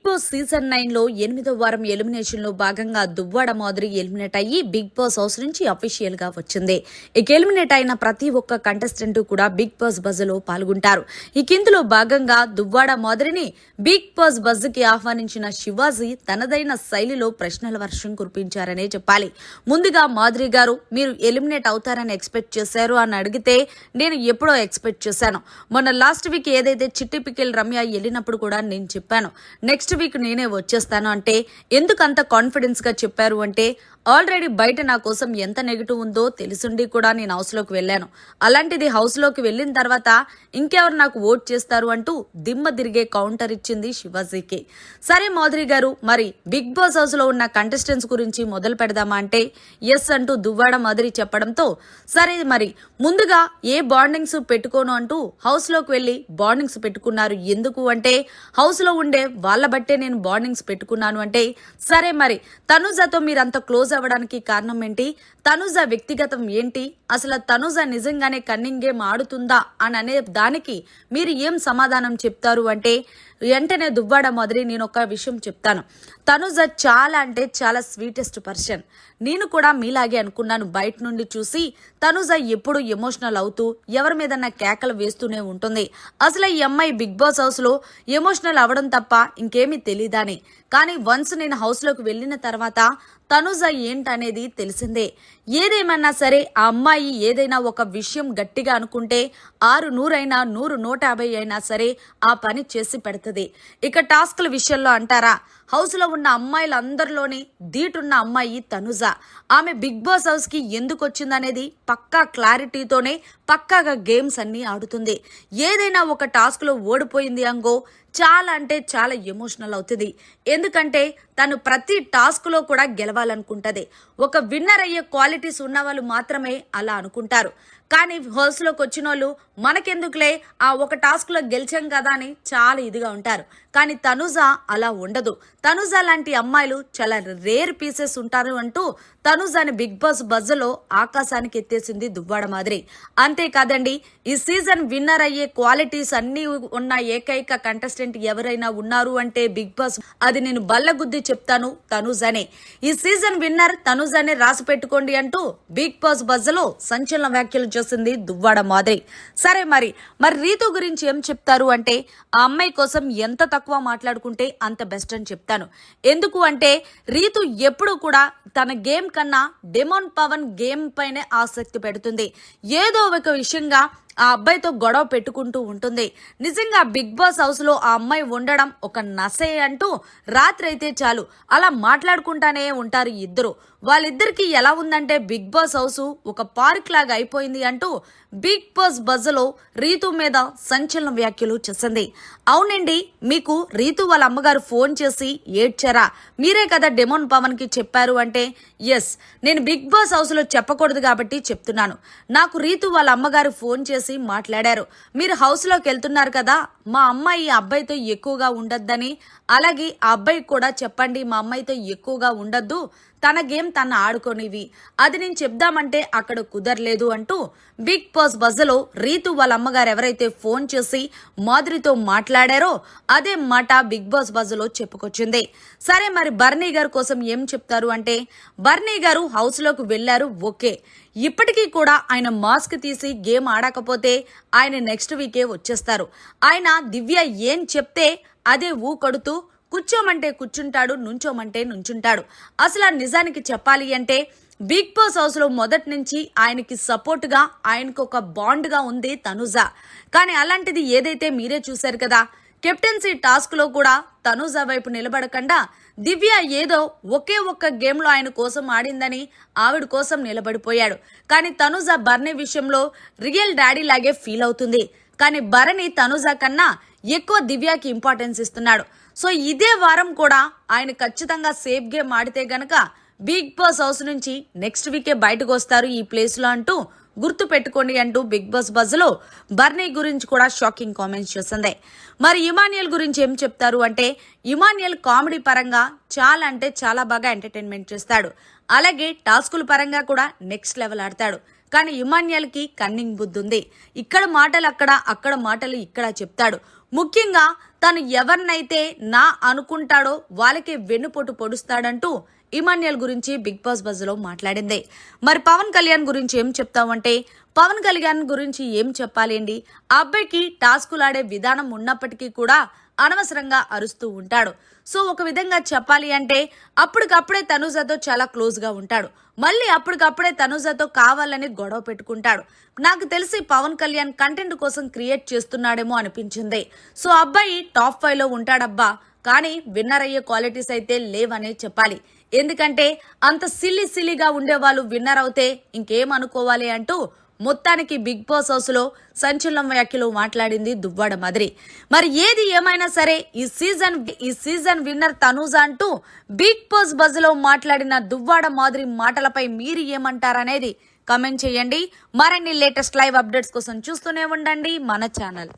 Boss season 9 లో 8వ వారం ఎలిమినేషన్ లో భాగంగా దువ్వాడ మాధురి ఎలిమినేట్ అయ్యి బిగ్ బాస్ హౌస్ నుంచి అఫీషియల్ గా వచ్చింది. ఇక ఎలిమినేట్ అయిన ప్రతి ఒక్క కంటెస్టెంట్ కూడా బిగ్ బాస్ బజ్ లో పాల్గొంటారు. ఇక ఇందులో భాగంగా దువ్వాడ మాధురిని బిగ్ బాస్ బజ్ కి ఆహ్వానించిన శివాజీ తనదైన శైలిలో ప్రశ్నల వర్షం కురిపించారనే చెప్పాలి. ముందుగా మాధురి గారు, మీరు ఎలిమినేట్ అవుతారని ఎక్స్పెక్ట్ చేశారు అని అడిగితే, నేను ఎప్పుడో ఎక్స్పెక్ట్ చేశాను. మొన్న లాస్ట్ వీక్ ఏదైతే చిట్టి పికిల్ రమ్య వెళ్ళినప్పుడు కూడా నేను చెప్పాను, నెక్స్ట్ వీక్ నేనే వచ్చేస్తాను అంటే, ఎందుకు అంత కాన్ఫిడెన్స్ గా చెప్పారు అంటే, ఆల్రెడీ బయట నా కోసం ఎంత నెగిటివ్ ఉందో తెలుసుండి కూడా నేను హౌస్ లోకి వెళ్ళాను. అలాంటిది హౌస్ లోకి వెళ్ళిన తర్వాత ఇంకెవరు నాకు ఓట్ చేస్తారు అంటూ దిమ్మ తిరిగే కౌంటర్ ఇచ్చింది శివాజీకి. సరే మాధురి గారు, మరి బిగ్ బాస్ హౌస్ లో ఉన్న కంటెస్టెంట్స్ గురించి మొదలు పెడదామా అంటే, ఎస్ అంటూ దువ్వాడ మాధురి చెప్పడంతో, సరే మరి ముందుగా ఏ బాండింగ్స్ పెట్టుకోను అంటూ హౌస్ లోకి వెళ్లి బాండింగ్స్ పెట్టుకున్నారు. ఎందుకు అంటే, హౌస్ లో ఉండే వాళ్ళ బట్టే నేను బాండింగ్స్ పెట్టుకున్నాను అంటే, సరే మరి తనుజతో మీరంత క్లోజ్ అవ్వడానికి కారణం ఏంటి, తనుజ వ్యక్తిగతం ఏంటి, అసలు తనుజ నిజంగానే కన్నింగ్ గేమ్ ఆడుతుందా అని అనే దానికి మీరు ఏం సమాధానం చెప్తారు అంటే, వెంటనే దువ్వాడ మాధురి, నేను ఒక విషయం చెప్తాను. తనుజ చాలా అంటే చాలా స్వీటెస్ట్ పర్సన్. నేను కూడా మీలాగే అనుకున్నాను. బయట నుండి చూసి తనుజ ఎప్పుడు ఎమోషనల్ అవుతూ ఎవరి మీదన్నా కేకలు వేస్తూనే ఉంటుంది. అసలు ఈ అమ్మాయి బిగ్ బాస్ హౌస్ లో ఎమోషనల్ అవ్వడం తప్ప ఇంకేమీ తెలీదని. కానీ వన్స్ నేను హౌస్ లోకి వెళ్ళిన తర్వాత తనుజ ఏంటనేది తెలిసిందే. ఏదేమన్నా సరే ఆ అమ్మాయి ఏదైనా ఒక విషయం గట్టిగా అనుకుంటే 600 అయినా 100 150 అయినా సరే ఆ పని చేసి పెడుతుంది. ఇక టాస్క్ల విషయంలో అంటారా, హౌస్ లో ఉన్న అమ్మాయిలందరిలోని ధీటున్న అమ్మాయి తనుజ. ఆమె బిగ్ బాస్ హౌస్ కి ఎందుకు వచ్చిందనేది పక్కా క్లారిటీతోనే పక్కాగా గేమ్స్ అన్ని ఆడుతుంది. ఏదైనా ఒక టాస్క్ లో ఓడిపోయింది అంగో చాలా అంటే చాలా ఎమోషనల్ అవుతుంది. ఎందుకంటే తను ప్రతి టాస్క్ లో కూడా గెలవాలనుకుంటది. ఒక విన్నర్ అయ్యే క్వాలిటీస్ ఉన్న వాళ్ళు మాత్రమే అలా అనుకుంటారు. కానీ హౌస్ లోకి వచ్చిన వాళ్ళు మనకెందుకులే, ఆ ఒక టాస్క్ లో గెలిచాం కదా అని చాలా ఇదిగా ఉంటారు. కానీ తనుజ అలా ఉండదు. తనుజ లాంటి అమ్మాయిలు చాలా రేర్ పీసెస్ ఉంటారు అంటూ తనుజని బిగ్ బాస్ బజ్ లో ఆకాశానికి ఎత్తేసింది దువ్వాడ మాధురి. అంతేకాదండి, ఈ సీజన్ విన్నర్ అయ్యే క్వాలిటీస్ అన్ని ఉన్న ఏకైక కంటెస్టెంట్ ఎవరైనా ఉన్నారు అంటే బిగ్ బాస్, అది నేను బల్లగుద్ది చెప్తాను, తనుజనే. ఈ సీజన్ విన్నర్ తనుజనే రాసి పెట్టుకోండి అంటూ బిగ్ బాస్ బజ్ లో సంచలన వ్యాఖ్యలు చేసింది దువ్వాడ మాధురి. సరే మరి రీతు గురించి ఏం చెప్తారు అంటే, ఆ అమ్మాయి కోసం ఎంత తక్కువ మాట్లాడుకుంటే అంత బెస్ట్ అని చెప్తాను. ఎందుకు అంటే, రీతు ఎప్పుడు కూడా తన గేమ్ కన్నా డెమోన్ పవన్ గేమ్ పైనే ఆసక్తి పెడుతుంది. ఏదో ఒక విషయంగా ఆ అబ్బాయితో గొడవ పెట్టుకుంటూ ఉంటుంది. నిజంగా బిగ్ బాస్ హౌస్ లో ఆ అమ్మాయి ఉండడం ఒక నసే అంటూ రాత్రి అయితే చాలు అలా మాట్లాడుకుంటానే ఉంటారు ఇద్దరు. వాళ్ళిద్దరికి ఎలా ఉందంటే, బిగ్ బాస్ హౌస్ ఒక పార్క్ లాగా అయిపోయింది అంటూ బిగ్ బాస్ బజ్ లో రీతు మీద సంచలన వ్యాఖ్యలు చేసింది. అవునండి, మీకు రీతు వాళ్ళ అమ్మగారు ఫోన్ చేసి ఏడ్చారా, మీరే కదా డెమోన్ పవన్ కి చెప్పారు అంటే, ఎస్, నేను బిగ్ బాస్ హౌస్ లో చెప్పకూడదు కాబట్టి చెప్తున్నాను. నాకు రీతు వాళ్ళ అమ్మగారు ఫోన్ చేసి మాట్లాడారు, మీరు హౌస్ లోకి వెళ్తున్నారు కదా, మా అమ్మాయి అబ్బాయితో ఎక్కువగా ఉండొద్దని, అలాగే ఆ అబ్బాయికి కూడా చెప్పండి మా అమ్మాయితో ఎక్కువగా ఉండొద్దు, తన గేమ్ తను ఆడుకోనివి, అది నేను చెప్దామంటే అక్కడ కుదరలేదు అంటూ బిగ్ బాస్ బజ్ లో రీతు వాళ్ళ అమ్మగారు ఎవరైతే ఫోన్ చేసి మాధురితో మాట్లాడారో అదే మాట బిగ్ బాస్ బజ్ లో చెప్పుకొచ్చింది. సరే మరి బర్నీ గారు కోసం ఏం చెప్తారు అంటే, బర్నీ గారు హౌస్ లోకి వెళ్లారు, ఓకే, ఇప్పటికీ కూడా ఆయన మాస్క్ తీసి గేమ్ ఆడకపోతే ఆయన నెక్స్ట్ వీకే వచ్చేస్తారు. ఆయన దివ్య ఏం చెప్తే అదే కొడుతూ కూర్చోమంటే కూర్చుంటాడు, నుంచోమంటే నుంచుంటాడు. అసలు నిజానికి చెప్పాలి అంటే, బిగ్ బాస్ హౌస్ లో మొదటి నుంచి ఆయనకి సపోర్ట్ గా, ఆయనకు ఒక బాండ్ గా ఉంది తనుజ. కానీ అలాంటిది ఏదైతే మీరే చూశారు కదా, కెప్టెన్సీ టాస్క్ లో కూడా తనుజ వైపు నిలబడకుండా దివ్య ఏదో ఒకే ఒక్క గేమ్ లో ఆయన కోసం ఆడిందని ఆవిడ కోసం నిలబడిపోయాడు. కానీ తనుజ బర్నీ విషయంలో రియల్ డాడీ లాగే ఫీల్ అవుతుంది. కానీ భరణి తనుజ కన్నా ఎక్కువ దివ్యకి ఇంపార్టెన్స్ ఇస్తున్నాడు. సో ఇదే వారం కూడా ఆయన ఖచ్చితంగా సేఫ్ గేమ్ ఆడితే గనక బిగ్ బాస్ హౌస్ నుంచి నెక్స్ట్ వీకే బయటకు వస్తారు ఈ ప్లేస్ లో అంటూ గుర్తు పెట్టుకోండి అంటూ బిగ్ బాస్ బజ్ లో బర్నీ గురించి కూడా షాకింగ్ కామెంట్స్ చేసింది. మరి ఇమాన్యుయల్ గురించి ఏం చెప్తారు అంటే, ఇమాన్యుయల్ కామెడీ పరంగా చాలా అంటే చాలా బాగా ఎంటర్టైన్మెంట్ చేస్తాడు. అలాగే టాస్కుల పరంగా కూడా నెక్స్ట్ లెవెల్ ఆడతాడు. కానీ ఇమాన్యుయల్ కి కన్నింగ్ బుద్ధి ఉంది. ఇక్కడ మాటలు అక్కడ, అక్కడ మాటలు ఇక్కడ చెప్తాడు. ముఖ్యంగా తను ఎవరినైతే నా అనుకుంటాడో వాళ్ళకే వెన్నుపోటు పొడుస్తాడంటూ ఇమాన్యుయల్ గురించి బిగ్ బాస్ బజ్ లో మాట్లాడింది. మరి పవన్ కళ్యాణ్ గురించి ఏం చెప్తామంటే, పవన్ కళ్యాణ్ గురించి ఏం చెప్పాలి అండి, ఆ అబ్బాయికి టాస్కులాడే విధానం ఉన్నప్పటికీ కూడా అనవసరంగా అరుస్తూ ఉంటాడు. సో ఒక విధంగా చెప్పాలి అంటే అప్పటికప్పుడే తనుజతో చాలా క్లోజ్ గా ఉంటాడు, మళ్ళీ అప్పటికప్పుడే తనుజతో కావాలని గొడవ పెట్టుకుంటాడు. నాకు తెలిసి పవన్ కళ్యాణ్ కంటెంట్ కోసం క్రియేట్ చేస్తున్నాడేమో అనిపించింది. సో అబ్బాయి టాప్ 5 లో ఉంటాడబ్బా, కానీ విన్నర్ అయ్యే క్వాలిటీస్ అయితే లేవనే చెప్పాలి. ఎందుకంటే అంత సిల్లిగా ఉండే వాళ్ళు విన్నర్ అవుతే ఇంకేం అనుకోవాలి అంటూ మొత్తానికి బిగ్ బాస్ హౌస్ లో సంచలనం వ్యాఖ్యలు మాట్లాడింది దువ్వాడ మాదిరి. మరి ఏది ఏమైనా సరే ఈ సీజన్ విన్నర్ తనూజ అంటూ బిగ్ బాస్ బజ్ లో మాట్లాడిన దువ్వాడ మాదిరి మాటలపై మీరు ఏమంటారనేది కమెంట్ చేయండి. మరిన్ని లేటెస్ట్ లైవ్ అప్డేట్స్ కోసం చూస్తూనే ఉండండి మన ఛానల్.